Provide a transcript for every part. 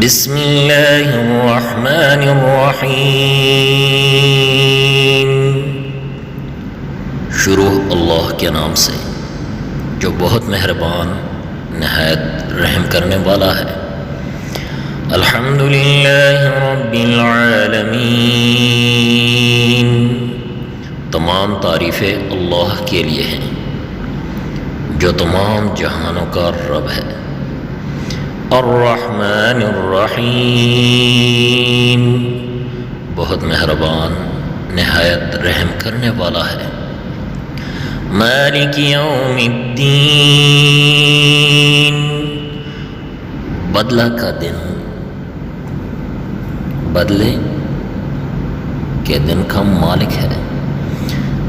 بسم اللہ الرحمن الرحیم۔ شروع اللہ کے نام سے جو بہت مہربان نہایت رحم کرنے والا ہے۔ الحمدللہ رب العالمین، تمام تعریفیں اللہ کے لیے ہیں جو تمام جہانوں کا رب ہے۔ الرحمن الرحیم، بہت مہربان نہایت رحم کرنے والا ہے۔ مالک یوم الدین، بدلہ کا دن، بدلے کے دن کا مالک ہے۔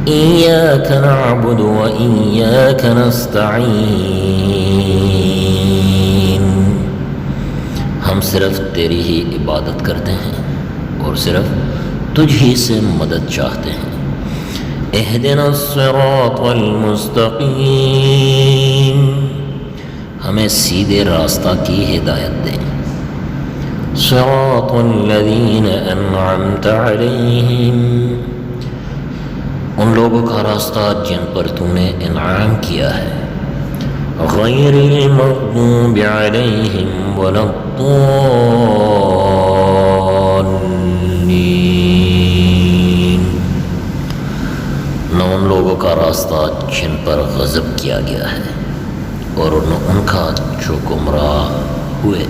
ایاک نعبد و ایاک نستعین، ہم صرف تیری ہی عبادت کرتے ہیں اور صرف تجھ ہی سے مدد چاہتے ہیں۔ اہدنا الصراط المستقیم، ہمیں سیدھے راستہ کی ہدایت دیں۔ صراط الذین انعمت علیہم، ان لوگوں کا راستہ جن پر تو نے انعام کیا ہے۔ غیر المغضوب علیہم ولا الضالین، نہ ان لوگوں کا راستہ جن پر غضب کیا گیا ہے اور نہ ان کا جو گمراہ ہوئے۔